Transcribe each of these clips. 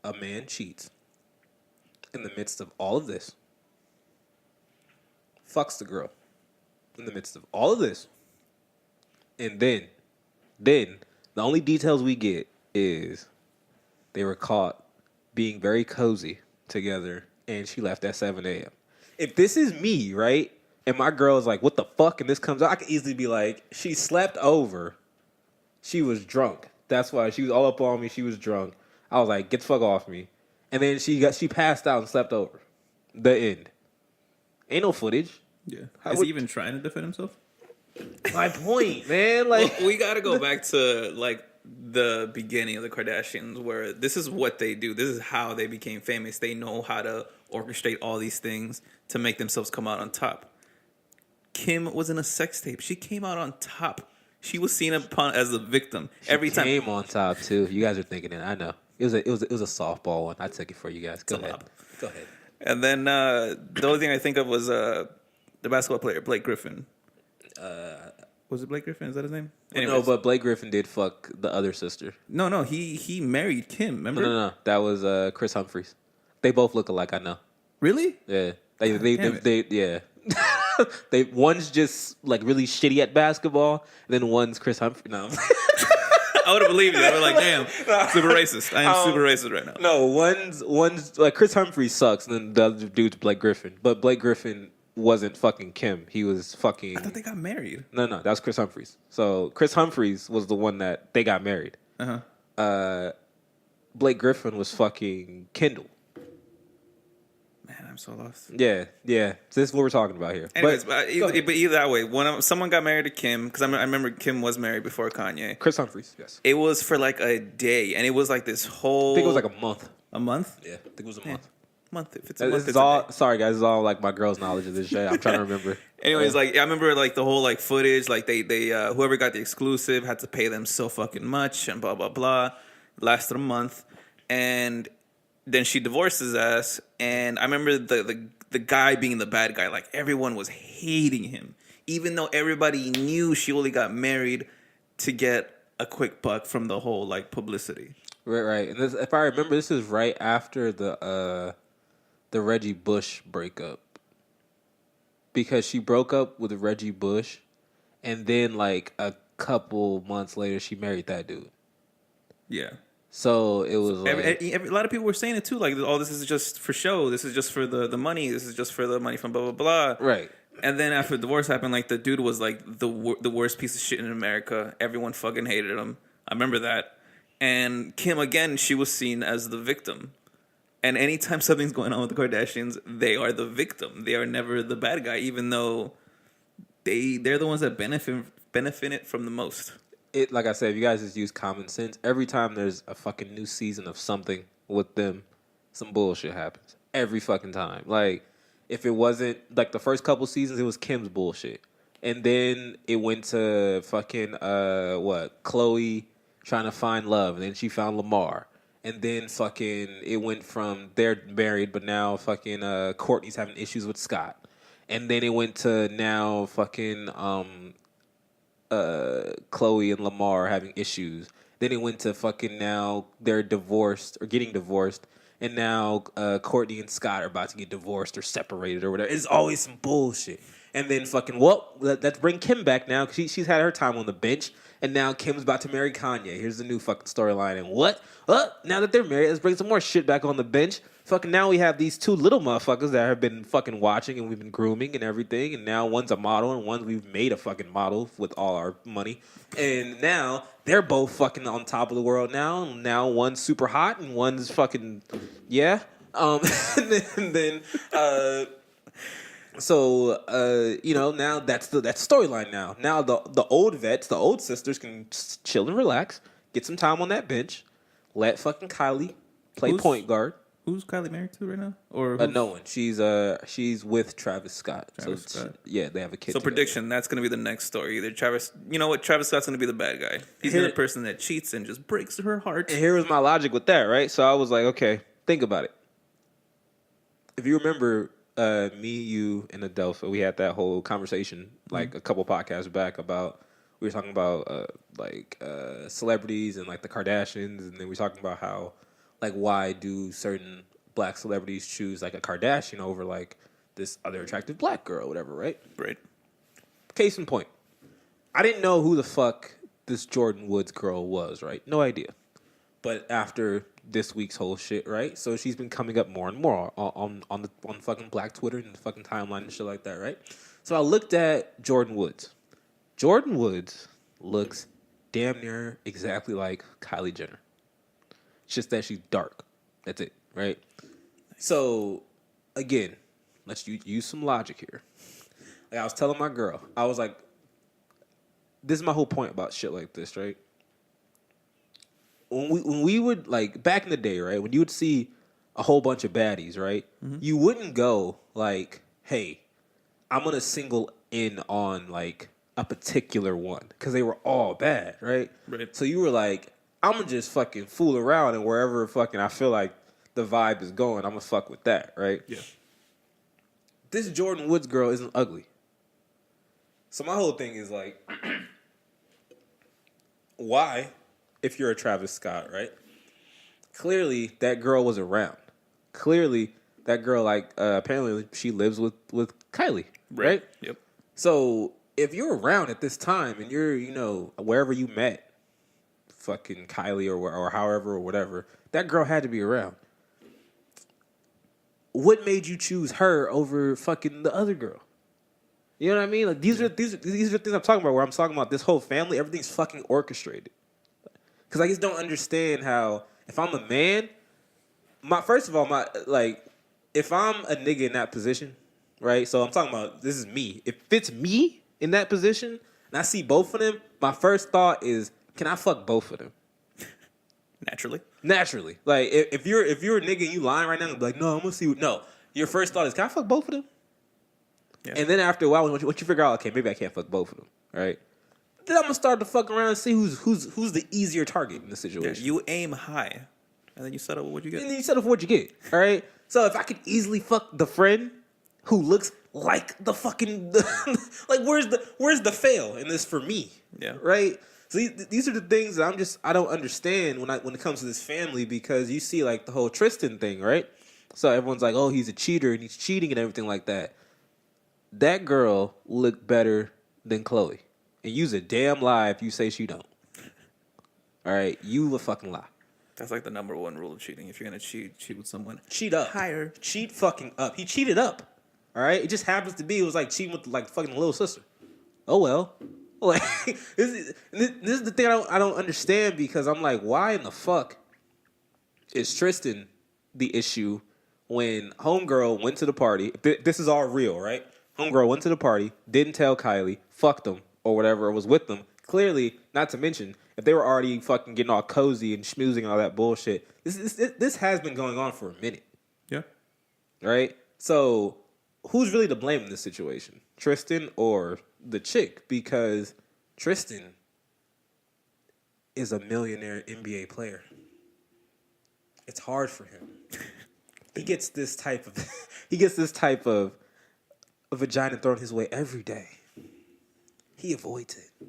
a man cheats in the midst of all of this, fucks the girl in the midst of all of this, and then the only details we get is they were caught being very cozy together, and she left at 7 a.m. If this is me, right, and my girl is like, what the fuck, and this comes out, I could easily be like, she slept over. She was drunk. That's why she was all up on me. She was drunk. I was like, get the fuck off me. And then she passed out and slept over. The end. Ain't no footage. Yeah. Is he even trying to defend himself? My point, man. Like, well, we got to go back to like the beginning of the Kardashians, where this is what they do. This is how they became famous. They know how to orchestrate all these things to make themselves come out on top. Kim was in a sex tape. She came out on top. She was seen upon as a victim every time. Came on top too. You guys are thinking it. I know. It was a softball one. I took it for you guys. Go ahead. Go ahead. And then the only thing I think of was the basketball player Blake Griffin. Was it Blake Griffin? Is that his name? Anyways. No, but Blake Griffin did fuck the other sister. No. He married Kim. Remember? No. That was Chris Humphries. They both look alike. I know. Really? Yeah. They yeah. One's just like really shitty at basketball, then one's Chris Humphrey. No, I would have believed you. I was like, damn, super racist. I am super racist right now. No, one's like Chris Humphrey sucks, and then the other dude's Blake Griffin. But Blake Griffin wasn't fucking Kim. He was fucking. I thought they got married. No, that was Chris Humphries. So Chris Humphries was the one that they got married. Blake Griffin was fucking Kendall. Man, I'm so lost. Yeah. So this is what we're talking about here. Anyways, but either that way, someone got married to Kim, because I remember Kim was married before Kanye. Chris Humphries, yes. It was for like a day, and it was like this whole. I think it was like a month. A month? Yeah, I think it was a month. Month. If it's a month, it's all. Sorry, guys. It's all like my girl's knowledge of this shit. I'm trying to remember. Anyways, like I remember like the whole like footage. Like they whoever got the exclusive had to pay them so fucking much, and blah blah blah. Lasted a month, and then she divorced his ass. And I remember the guy being the bad guy. Like everyone was hating him, even though everybody knew she only got married to get a quick buck from the whole like publicity. Right. And this, if I remember, this is right after the Reggie Bush breakup, because she broke up with Reggie Bush, and then like a couple months later, she married that dude. Yeah. So it was like a lot of people were saying it too. Like, oh, this is just for show. This is just for the money. This is just for the money from blah blah blah. Right. And then after the divorce happened, like the dude was like the worst piece of shit in America. Everyone fucking hated him. I remember that. And Kim, again, she was seen as the victim. And anytime something's going on with the Kardashians, they are the victim. They are never the bad guy, even though they're the ones that benefit it from the most. It, like I said, if you guys just use common sense, every time there's a fucking new season of something with them, some bullshit happens. Every fucking time. Like, if it wasn't, like, the first couple seasons, it was Kim's bullshit. And then it went to fucking, Chloe trying to find love. And then she found Lamar. And then fucking, it went from they're married, but now fucking Courtney's having issues with Scott. And then it went to now fucking Chloe and Lamar having issues. Then it went to fucking now they're divorced or getting divorced. And now Courtney and Scott are about to get divorced or separated or whatever. It's always some bullshit. And then fucking, let's bring Kim back now, because she's had her time on the bench. And now Kim's about to marry Kanye. Here's the new fucking storyline. And what? Now that they're married, let's bring some more shit back on the bench. Fucking now we have these two little motherfuckers that have been fucking watching and we've been grooming and everything. And now one's a model and one we've made a fucking model with all our money. And now they're both fucking on top of the world now. And now one's super hot and one's fucking, yeah. and then now that's storyline now. Now the old vets, the old sisters can chill and relax, get some time on that bench, let fucking Kylie play point guard. Who's Kylie married to right now? Or no one. She's with Travis Scott. Scott. They have a kid. So together. Prediction, that's going to be the next story. Either Travis, you know what? Travis Scott's going to be the bad guy. He's the person that cheats and just breaks her heart. And here was my logic with that, right? So I was like, okay, think about it. If you remember, me, you, and Adelpha, we had that whole conversation like a couple podcasts back about, we were talking about celebrities and like the Kardashians, and then we were talking about how Like, why do certain black celebrities choose like a Kardashian over like this other attractive black girl, or whatever, right? Right. Case in point, I didn't know who the fuck this Jordan Woods girl was, right? No idea. But after this week's whole shit, right? So she's been coming up more and more on fucking Black Twitter and the fucking timeline and shit like that, right? So I looked at Jordan Woods. Jordan Woods looks damn near exactly like Kylie Jenner. It's just that she's dark. That's it, right? So again, let's use some logic here. Like I was telling my girl, I was like, this is my whole point about shit like this, right? When we would, like, back in the day, right, when you would see a whole bunch of baddies, right, you wouldn't go like, hey, I'm gonna single in on like a particular one because they were all bad, right? Right. So you were like, I'm gonna just fucking fool around and wherever fucking I feel like the vibe is going, I'm gonna fuck with that, right? Yeah. This Jordan Woods girl isn't ugly. So my whole thing is like, why, if you're a Travis Scott, right? Clearly that girl was around. Clearly that girl, like, apparently she lives with Kylie, right? Yep. So if you're around at this time and you're, you know, wherever you met fucking Kylie or however or whatever, that girl had to be around. What made you choose her over fucking the other girl? You know what I mean? Like these are things I'm talking about. Where I'm talking about this whole family, everything's fucking orchestrated. Because I just don't understand how if I'm a man, if I'm a nigga in that position, right? So I'm talking about this is me. If it's me in that position and I see both of them, my first thought is, can I fuck both of them? Naturally. Like if you're a nigga and you lying right now and be like, no, I'm gonna see what, no. Your first thought is, can I fuck both of them? Yeah. And then after a while, once you figure out, okay, maybe I can't fuck both of them, right? Then I'm gonna start to fuck around and see who's the easier target in the situation. You aim high, and then you settle with what you get. And then you settle for what you get, all right? So if I could easily fuck the friend who looks like the fucking like, where's the fail in this for me? Yeah. Right. So these are the things that I don't understand when it comes to this family, because you see like the whole Tristan thing, right? So everyone's like, oh, he's a cheater and he's cheating and everything like that. That girl looked better than Chloe. And you's a damn lie if you say she don't. All right? You a fucking lie. That's like the number one rule of cheating. If you're going to cheat with someone. Cheat up. Higher. Cheat fucking up. He cheated up. All right? It just happens to be, it was like cheating with like fucking little sister. Oh, well. Like, this is the thing I don't understand, because I'm like, why in the fuck is Tristan the issue when homegirl went to the party? This is all real, right? Homegirl went to the party, didn't tell Kylie, fucked them, or whatever, or was with them. Clearly, not to mention, if they were already fucking getting all cozy and schmoozing and all that bullshit, this has been going on for a minute. Yeah. Right? So, who's really to blame in this situation? Tristan or the chick? Because Tristan is a millionaire NBA player. It's hard for him. He gets this type of a vagina thrown his way every day. He avoids it.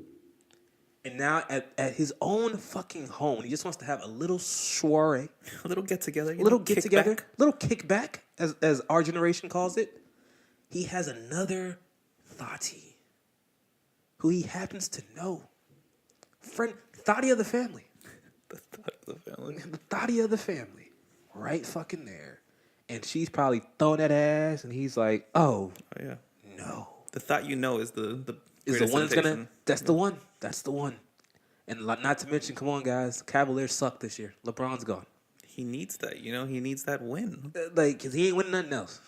And now at his own fucking home, he just wants to have a little soiree. A little get-together. Little kickback, as our generation calls it. He has another thottie who he happens to know. Friend, thottie of the family. The thought of the family. The thottie of the family. Right fucking there. And she's probably throwing that ass, and he's like, oh yeah. No. The thought you know is the is the one that's gonna. That's the one. That's the one. And not to mention, come on, guys, Cavaliers suck this year. LeBron's gone. He needs that. He needs that win. Like, cause he ain't winning nothing else.